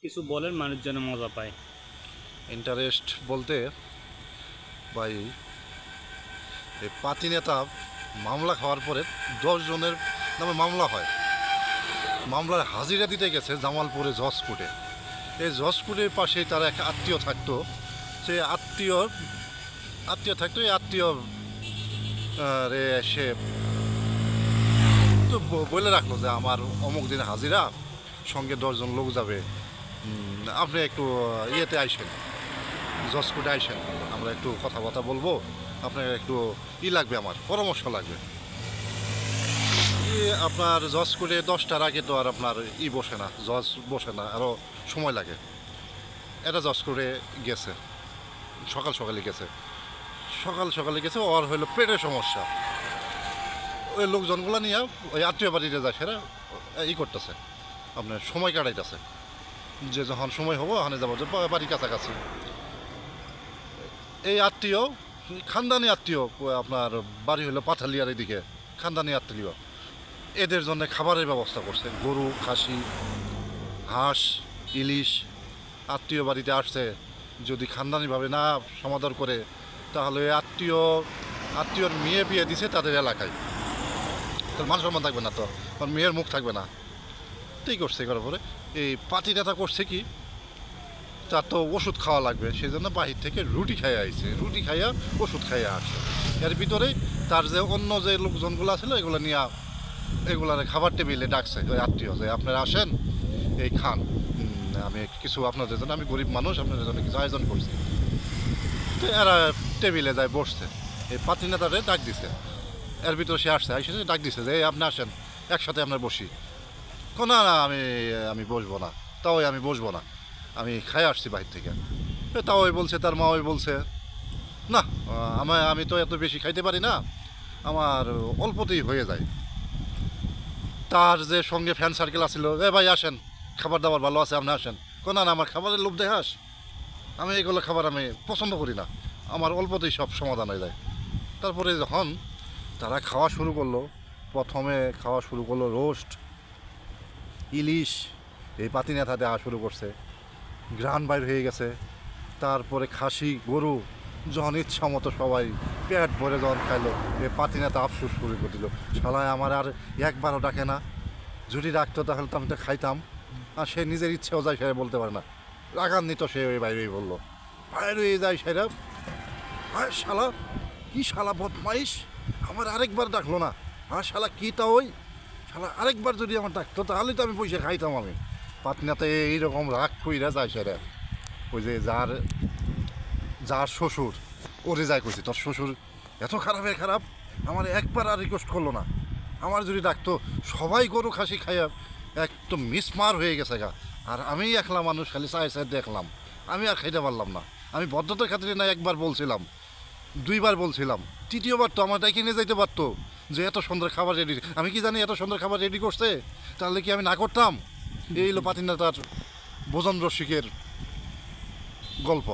কিছু বলেন মানুষ যেন মজা পায়। ইন্টারেস্ট বলতে ভাই, এই পাতি নেতা মামলা খাওয়ার পরে 10 জনের নামে মামলা হয়। মামলার হাজিরা দিতে গেছে জামালপুরে জজ কোর্টে। এই জজ কোর্টের পাশেই তার এক আত্মীয় থাকতো। সে আত্মীয় আত্মীয় থাকতো, এই আত্মীয় রে সে তো বলে রাখলো যে আমার অমুক দিনে হাজিরা, সঙ্গে 10 জন লোক যাবে, আপনি একটু ইয়েতে আইসেন, জজ কোর্টে আইসেন, আমরা একটু কথাবার্তা বলবো, আপনার একটু লাগবে, আমার পরামর্শ লাগবে। আপনার জজ কোর্টে 10টার আগে তো আর আপনার বসে না, জজ বসে না, আরও সময় লাগে। এটা জজ কোর্টে গেছে, সকাল সকালে গেছে। ওর হইলো পেটের সমস্যা। ওই লোকজনগুলো নিয়ে ওই আত্মীয় বাড়িতে যায়, সেরা করতেছে, আপনার সময় কাটাইতেছে, যে যখন সময় হবো ওখানে যাবো, যে বাড়ির কাছাকাছি। এই আত্মীয় খানদানি আত্মীয়, আপনার বাড়ি হলো পাথালিয়ার এদিকে, খানদানি আত্মীয়। এদের জন্য খাবারের ব্যবস্থা করছে, গরু, খাসি, হাঁস, ইলিশ। আত্মীয় বাড়িতে আসছে, যদি খানদানিভাবে না সমাদর করে, তাহলে আত্মীয়র মেয়ে বিয়ে দিছে তাদের এলাকায়, তোর মান সম্মান থাকবে না, তো আমার মেয়ের মুখ থাকবে না। তাই করছে। করার পরে এই পাতি নেতা করছে কি, তার তো ওষুধ খাওয়া লাগবে, সেই জন্য বাহির থেকে রুটি খাইয়ে আইছে, রুটি খাইয়া ওষুধ খাইয়া আসছে। এর ভিতরেই তার যে অন্য যে লোকজনগুলো ছিল, এগুলো নিয়ে এগুলার খাবার টেবিলে ডাকছে ওই আত্মীয়, যে আপনারা আসেন, এই খান, আমি কিছু আপনাদের জন্য, আমি গরিব মানুষ, আপনাদের জন্য কিছু আয়োজন করছি। তো এরা টেবিলে যায় বসছে, এই পাতি নেতারে ডাক দিছে। এর ভিতরে সে আসছে, আইসে ডাক দিছে যে আপনি আসেন, একসাথে আমরা বসি। না না, আমি বসবো না, তাও আমি বসবো না, আমি খাই আসছি বাহির থেকে। তাও ওই বলছে, তার মা ওই বলছে, না আমি তো এত বেশি খাইতে পারি না, আমার অল্পতেই হয়ে যায়। তার যে সঙ্গে ফ্যান সার্কেল আসছিল, ভাই আসেন, খাবার দাবার ভালো আছে, আপনি আসেন। না না, আমার খাবারের লোভ দেখাস, আমি এগুলো খাবার আমি পছন্দ করি না, আমার অল্পতেই সব সমাধান হয়ে যায়। তারপরে যখন তারা খাওয়া শুরু করলো, প্রথমে খাওয়া শুরু করলো রোস্ট, ইলিশ, এই পাতি নেতা দেওয়া শুরু করছে, ঘ্রাণ বাইর হয়ে গেছে। তারপরে খাসি, গরু, যখন ইচ্ছা মতো সবাই পেট ভরে যখন খাইলো, এই পাতি নেতা আফসোস শুরু করে দিল, শালায় আমার আর একবারও ডাকে না, যদি ডাকতো তাহলে তো আমি তো খাইতাম। আর সে নিজের ইচ্ছেও যায়, সে বলতে পারে না, রাগান্বিত সে ওই বাইরেই বললো, বাইরে যায় সেরা, হ্যাঁ শালা, কি শালা বদমাইশ, আমার আরেকবার ডাকলো না, হ্যাঁ শালা কী তা ওই শালা, আরেকবার যদি আমার ডাকতো তাহলে তো আমি পয়সা খাইতাম। আমি পাতনাতে এইরকম রাগ কইরা যায় সেরা, ওই যে যার শ্বশুর ওরে যায় কইছে, তোর শ্বশুর এত খারাপ, আমার একবার আর রিকোয়েস্ট করলো না, আমার যদি ডাকতো, সবাই গরু খাসি খাইয়া একদম মিসমার হয়ে গেছে গা, আর আমি একলা মানুষ, খালি চাই দেখলাম, আমি আর খাইতে পারলাম না। আমি ভদ্রতার খাতিরে না একবার বলছিলাম, 2বার বলছিলাম, 3য়বার তো আমার ডাইকে নিয়ে যাইতে পারতো, যে এত সুন্দর খাবার রেডি, আমি কি জানি এত সুন্দর খাবার রেডি করছে, তাহলে কি আমি না করতাম? এই হলো পাতিনেতার ভোজন রসিকের গল্প।